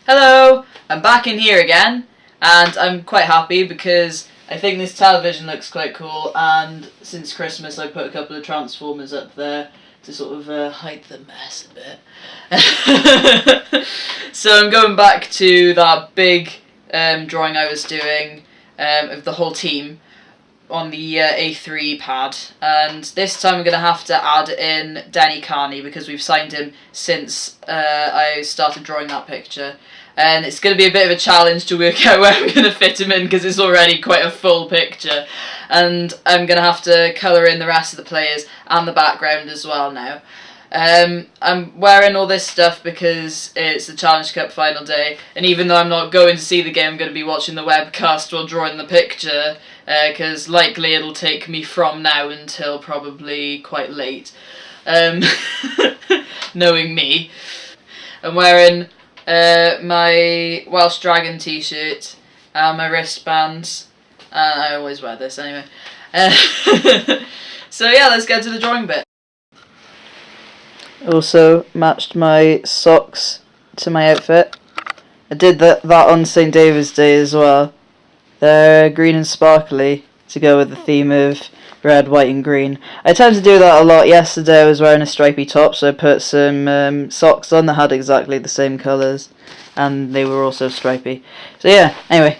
Hello! I'm back in here again, and I'm quite happy because I think this television looks quite cool, and since Christmas I put a couple of Transformers up there to sort of hide the mess a bit. So I'm going back to that big drawing I was doing of the whole team on the A3 pad, and this time I'm going to have to add in Denny Carney because we've signed him since I started drawing that picture, and it's going to be a bit of a challenge to work out where I'm going to fit him in because it's already quite a full picture, and I'm going to have to colour in the rest of the players and the background as well now. I'm wearing all this stuff because it's the Challenge Cup final day, and even though I'm not going to see the game, I'm going to be watching the webcast while drawing the picture, because likely it'll take me from now until probably quite late, knowing me. I'm wearing my Welsh Dragon t-shirt and my wristbands, and I always wear this anyway. So yeah, let's get to the drawing bit. Also matched my socks to my outfit. I did that on St. David's Day as well. They're green and sparkly to go with the theme of red, white and green. I tend to do that a lot. Yesterday I was wearing a stripy top, so I put some socks on that had exactly the same colours, and they were also stripy. So yeah, anyway.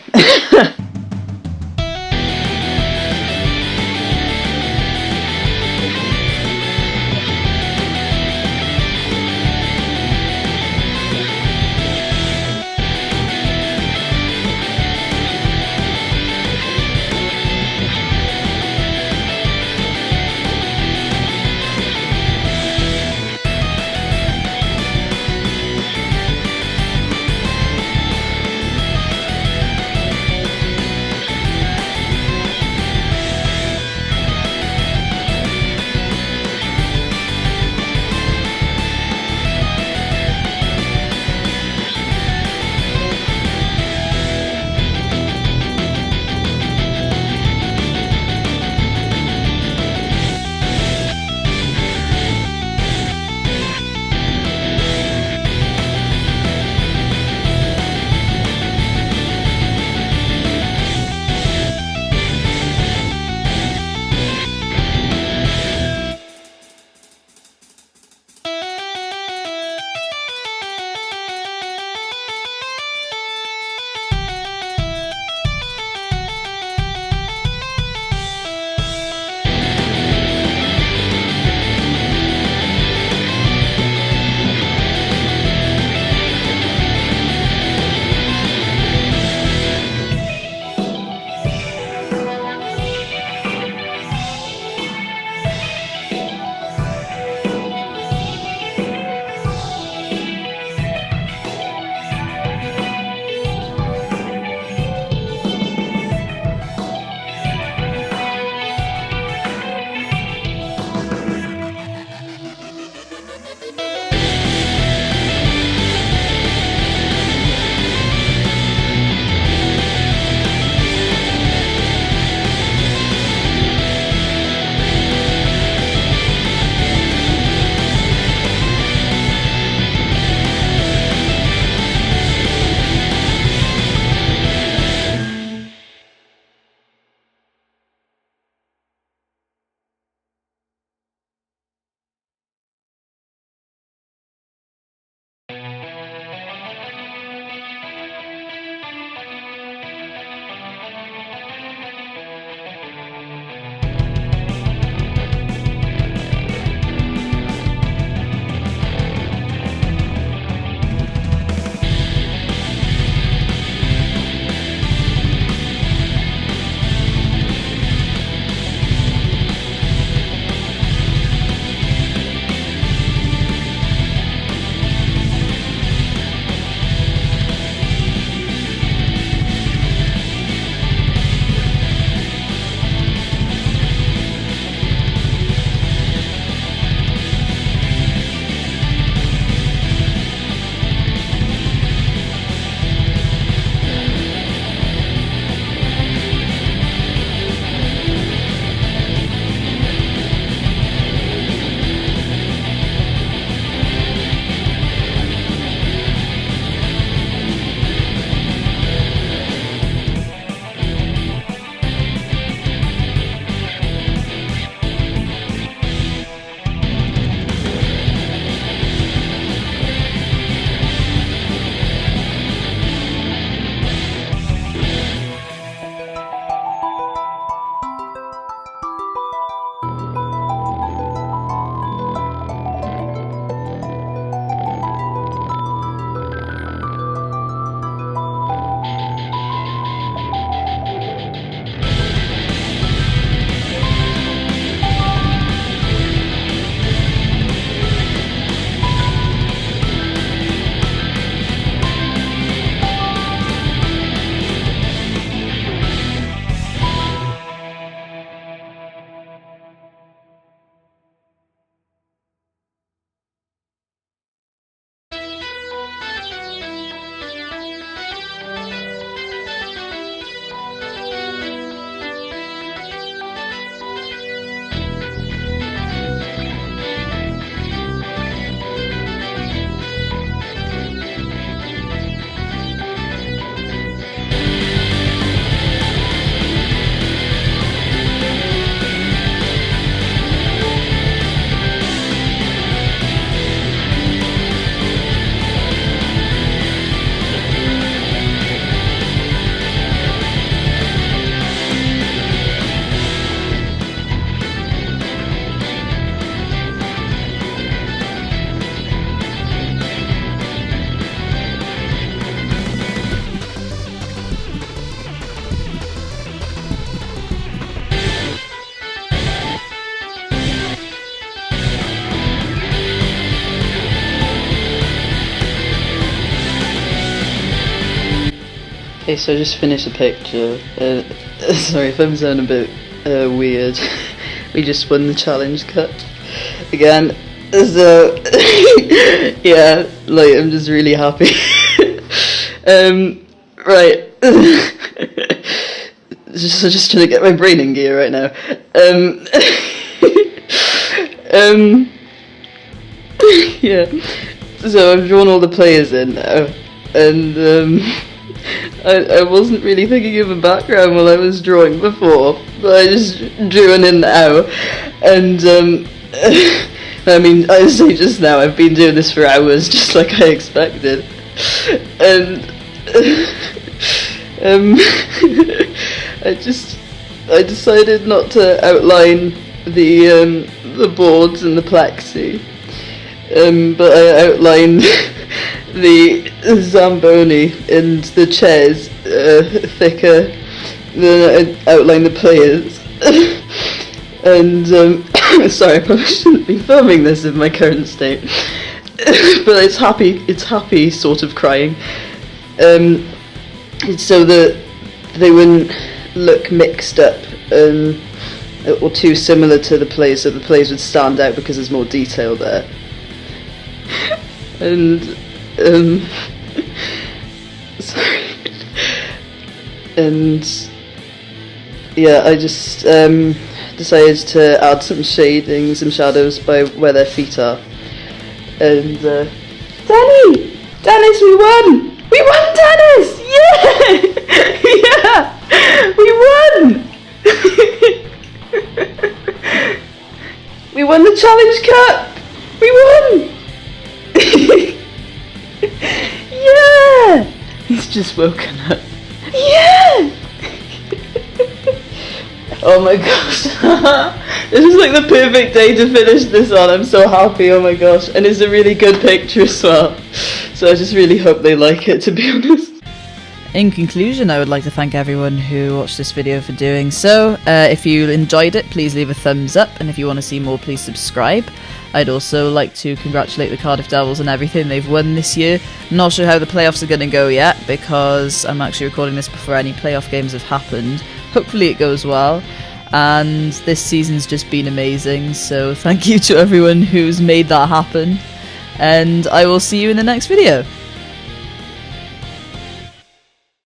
Okay, so I just finished a picture. Sorry if I'm sounding a bit weird. We just won the challenge cup again. So yeah, like I'm just really happy. Right. just trying to get my brain in gear right now. Yeah. So I've drawn all the players in now, and I wasn't really thinking of a background while I was drawing before, but I just drew one in now, and I mean, I say just now, I've been doing this for hours, just like I expected, and I decided not to outline the boards and the plexi, but I outlined the Zamboni and the chairs thicker, then I outlined the players. And sorry, I probably shouldn't be filming this in my current state, but it's happy sort of crying, so that they wouldn't look mixed up or too similar to the players, so the players would stand out because there's more detail there. And sorry. And yeah, I just decided to add some shading, some shadows by where their feet are. And Dennis, we won! We won, Dennis! Yeah! Yeah! We won! We won the Challenge Cup! We won! Yeah! He's just woken up. Yeah! Oh my gosh. This is like the perfect day to finish this on. I'm so happy, oh my gosh. And it's a really good picture as well. So I just really hope they like it, to be honest. In conclusion, I would like to thank everyone who watched this video for doing so. If you enjoyed it, please leave a thumbs up, and if you want to see more, please subscribe. I'd also like to congratulate the Cardiff Devils on everything they've won this year. Not sure how the playoffs are going to go yet, because I'm actually recording this before any playoff games have happened. Hopefully it goes well, and this season's just been amazing, so thank you to everyone who's made that happen, and I will see you in the next video.